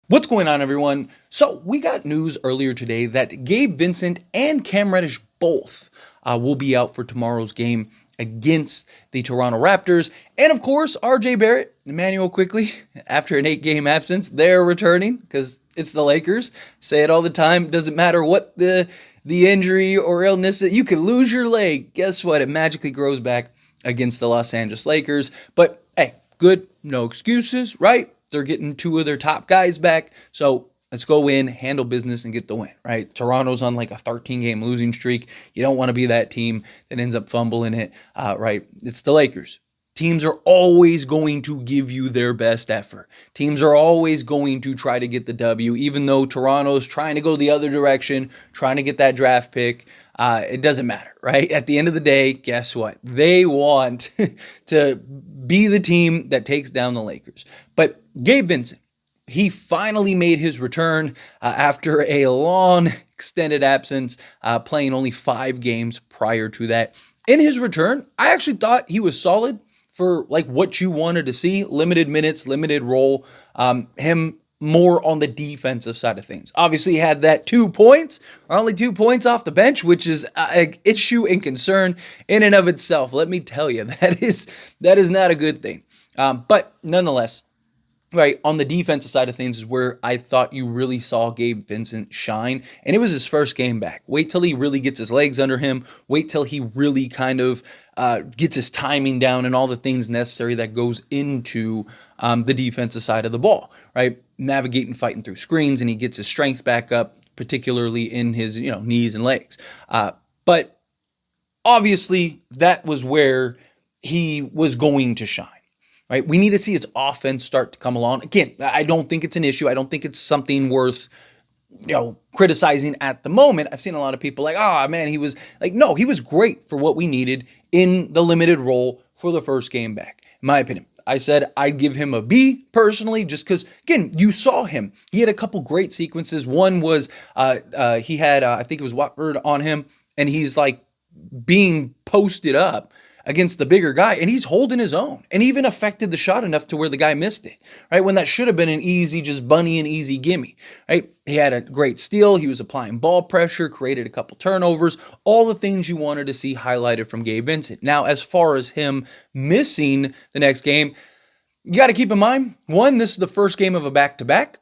What's going on, everyone? So we got news earlier today that Gabe Vincent and Cam Reddish both will be out for tomorrow's game against the Toronto Raptors. And of course, RJ Barrett, Emmanuel quickly, after an 8-game absence, they're returning because it's the Lakers. Say it all the time. Doesn't matter what the injury or illness, that you could lose your leg. Guess what? It magically grows back against the Los Angeles Lakers. But hey, good, no excuses, right? They're getting two of their top guys back. So let's go in, handle business, and get the win, right? Toronto's on like a 13-game losing streak. You don't want to be that team that ends up fumbling it, right? It's the Lakers. Teams are always going to give you their best effort. Teams are always going to try to get the W, even though Toronto's trying to go the other direction, trying to get that draft pick. It doesn't matter, right? At the end of the day, guess what? They want to be the team that takes down the Lakers. But Gabe Vincent, he finally made his return after a long, extended absence, playing only 5 games prior to that. In his return, I actually thought he was solid for like what you wanted to see. Limited minutes, limited role. Him more on the defensive side of things. Obviously, he had that 2 points, or only 2 points off the bench, which is an issue and concern in and of itself. Let me tell you, that is not a good thing. But nonetheless, right, on the defensive side of things is where I thought you really saw Gabe Vincent shine, and it was his first game back. Wait till he really gets his legs under him. Wait till he really kind of gets his timing down and all the things necessary that goes into the defensive side of the ball, right? Navigating, fighting through screens, and he gets his strength back up, particularly in his knees and legs. But obviously, that was where he was going to shine. Right, we need to see his offense start to come along. Again, I don't think it's an issue. I don't think it's something worth, criticizing at the moment. I've seen a lot of people like, oh man, he was like, no, he was great for what we needed in the limited role for the first game back. In my opinion, I said I'd give him a B personally, just because, again, you saw him. He had a couple great sequences. One was he had, I think it was Watford on him, and he's like being posted up against the bigger guy, and he's holding his own, and even affected the shot enough to where the guy missed it, right? When that should have been an easy, just bunny and easy gimme, right? He had a great steal. He was applying ball pressure, created a couple turnovers, all the things you wanted to see highlighted from Gabe Vincent. Now, as far as him missing the next game, you got to keep in mind, one, this is the first game of a back-to-back.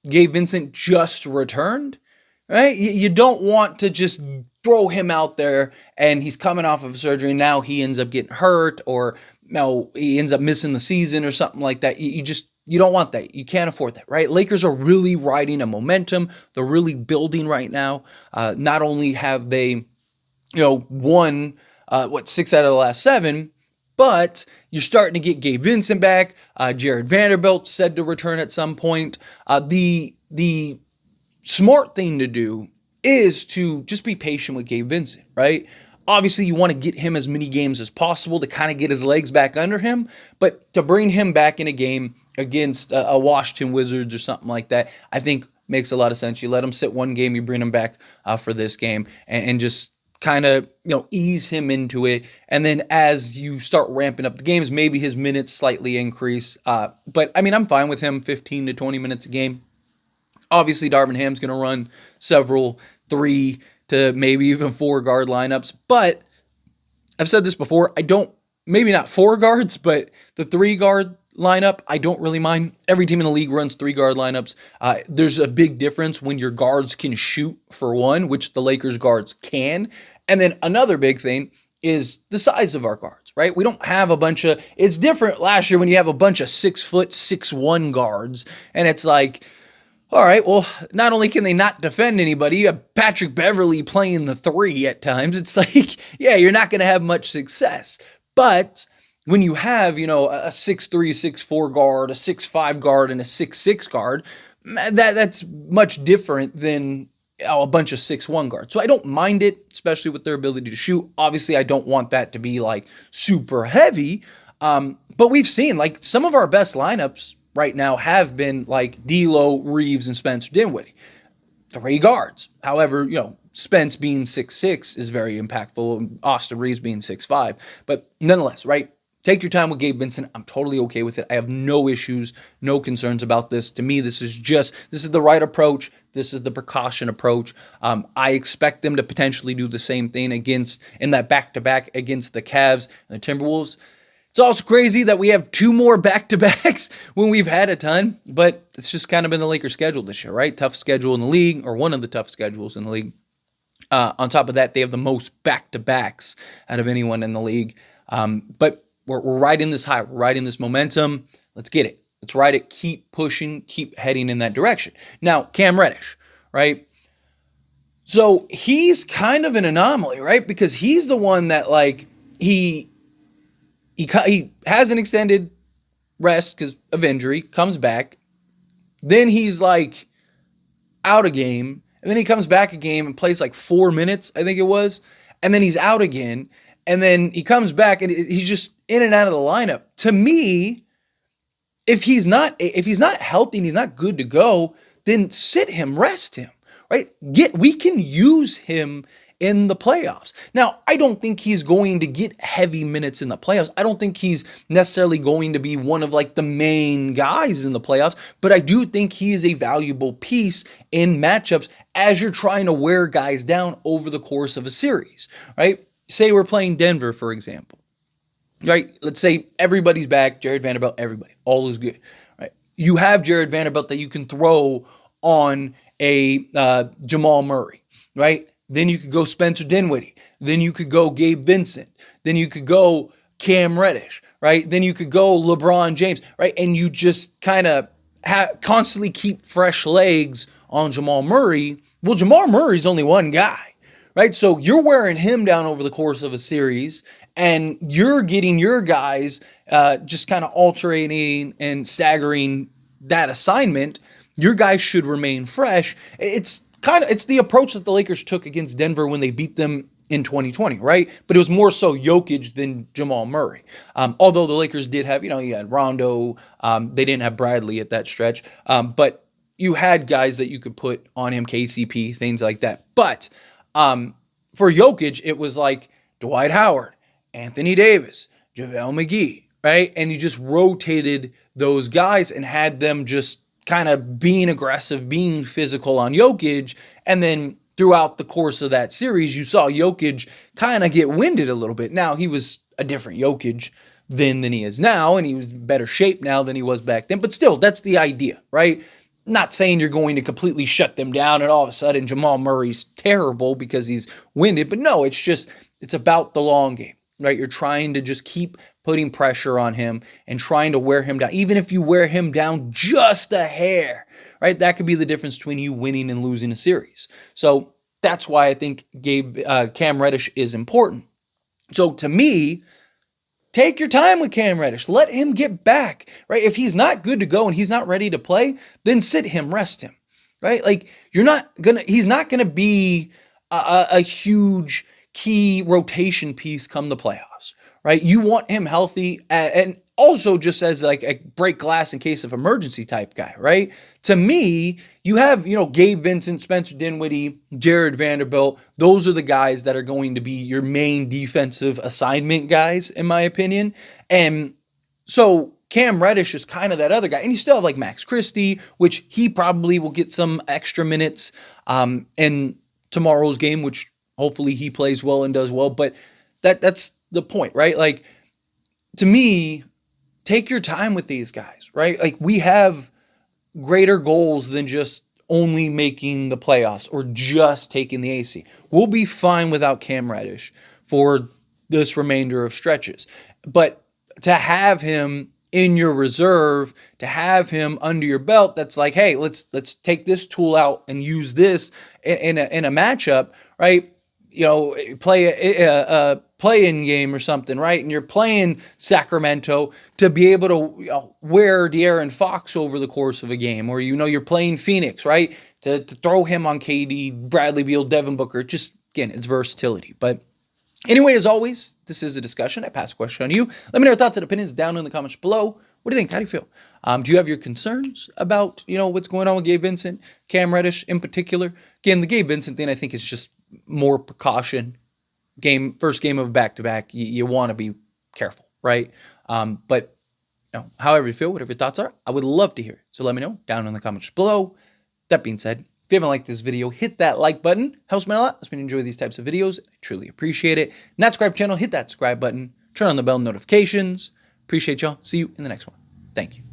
Gabe Vincent just returned, right? You don't want to just throw him out there and he's coming off of surgery. Now he ends up getting hurt, or he ends up missing the season or something like that. You don't want that. You can't afford that, right? Lakers are really riding a momentum. They're really building right now. Not only have they, won 6 out of the last 7, but you're starting to get Gabe Vincent back. Jared Vanderbilt said to return at some point. The smart thing to do is to just be patient with Gabe Vincent, right? Obviously, you want to get him as many games as possible to kind of get his legs back under him, but to bring him back in a game against a Washington Wizards or something like that, I think makes a lot of sense. You let him sit one game, you bring him back for this game, and just kind of ease him into it. And then as you start ramping up the games, maybe his minutes slightly increase. But I mean, I'm fine with him 15 to 20 minutes a game. Obviously, Darvin Ham's going to run several 3 to maybe even 4 guard lineups. But I've said this before, maybe not 4 guards, but the 3 guard lineup, I don't really mind. Every team in the league runs 3 guard lineups. There's a big difference when your guards can shoot, for one, which the Lakers guards can. And then another big thing is the size of our guards, right? We don't have it's different last year when you have a bunch of 6', 6'1" guards, and it's like, all right, well, not only can they not defend anybody, you have Patrick Beverley playing the 3 at times. It's like, yeah, you're not going to have much success. But when you have, a 6'3", 6'4" guard, a 6'5" guard, and a 6'6" guard, that's much different than a bunch of 6'1" guards. So I don't mind it, especially with their ability to shoot. Obviously, I don't want that to be like super heavy. But we've seen like some of our best lineups right now have been like D'Lo, Reeves, and Spencer Dinwiddie. 3 guards. However, Spence being 6'6" is very impactful. Austin Reeves being 6'5". But nonetheless, right? take your time with Gabe Vincent. I'm totally okay with it. I have no issues, no concerns about this. To me, this is the right approach. This is the precaution approach. I expect them to potentially do the same thing in that back-to-back against the Cavs and the Timberwolves. It's also crazy that we have 2 more back-to-backs when we've had a ton, but it's just kind of been the Lakers' schedule this year, right? Tough schedule in the league, or one of the tough schedules in the league. On top of that, they have the most back-to-backs out of anyone in the league. But we're riding this high. We're riding this momentum. Let's get it. Let's ride it. Keep pushing. Keep heading in that direction. Now, Cam Reddish, right? So he's kind of an anomaly, right? Because he's the one that, like, he has an extended rest because of injury, comes back. Then he's, like, out a game. And then he comes back a game and plays like 4 minutes, I think it was. And then he's out again. And then he comes back and he's just in and out of the lineup. To me, if he's not healthy and he's not good to go, then sit him, rest him, right? We can use him in the playoffs. Now, I don't think he's going to get heavy minutes in the playoffs. I don't think he's necessarily going to be one of like the main guys in the playoffs, but I do think he is a valuable piece in matchups as you're trying to wear guys down over the course of a series, right? Say we're playing Denver, for example, right? Let's say everybody's back, Jared Vanderbilt, everybody, all is good, right? You have Jared Vanderbilt that you can throw on a Jamal Murray, right? Then you could go Spencer Dinwiddie. Then you could go Gabe Vincent. Then you could go Cam Reddish, right? Then you could go LeBron James, right? And you just kind of constantly keep fresh legs on Jamal Murray. Well, Jamal Murray's only one guy, right? So you're wearing him down over the course of a series, and you're getting your guys just kind of alternating and staggering that assignment. Your guys should remain fresh. It's the approach that the Lakers took against Denver when they beat them in 2020, right? But it was more so Jokic than Jamal Murray. Although the Lakers did have, you had Rondo. They didn't have Bradley at that stretch. But you had guys that you could put on him, KCP, things like that. But for Jokic, it was like Dwight Howard, Anthony Davis, JaVale McGee, right? And you just rotated those guys and had them just kind of being aggressive, being physical on Jokic. And then throughout the course of that series, you saw Jokic kind of get winded a little bit. Now, he was a different Jokic then than he is now, and he was in better shape now than he was back then. But still, that's the idea, right? Not saying you're going to completely shut them down and all of a sudden Jamal Murray's terrible because he's winded. But no, it's about the long game, right? You're trying to just keep putting pressure on him and trying to wear him down. Even if you wear him down just a hair, right? That could be the difference between you winning and losing a series. So that's why I think Cam Reddish is important. So to me, take your time with Cam Reddish. Let him get back, right? If he's not good to go and he's not ready to play, then sit him, rest him, right? Like he's not gonna be a huge key rotation piece come the playoffs, right? You want him healthy and also just as like a break glass in case of emergency type guy, right? To me, you have, Gabe Vincent, Spencer Dinwiddie, Jared Vanderbilt. Those are the guys that are going to be your main defensive assignment guys, in my opinion. And so Cam Reddish is kind of that other guy. And you still have like Max Christie, which he probably will get some extra minutes in tomorrow's game, which hopefully he plays well and does well. But that's the point, right? Like, to me, take your time with these guys, right? Like, we have greater goals than just only making the playoffs or just taking the AC. We'll be fine without Cam Reddish for this remainder of stretches. But to have him in your reserve, to have him under your belt, that's like, hey, let's take this tool out and use this in a matchup, right? Play a play-in game or something, right? And you're playing Sacramento to be able to wear De'Aaron Fox over the course of a game, or you're playing Phoenix, right? To throw him on KD, Bradley Beal, Devin Booker. Just again, it's versatility. But anyway, as always, this is a discussion. I pass a question on you. Let me know your thoughts and opinions down in the comments below. What do you think? How do you feel? Do you have your concerns about what's going on with Gabe Vincent, Cam Reddish in particular? Again, the Gabe Vincent thing I think is just more precaution. First game of back-to-back, you want to be careful. right? But however you feel, whatever your thoughts are, I would love to hear it. So let me know down in the comments below. That being said, if you haven't liked this video, hit that like button. Helps me a lot. Helps me enjoy these types of videos. I truly appreciate it. Not subscribe channel, hit that subscribe button. Turn on the bell notifications. Appreciate y'all. See you in the next one. Thank you.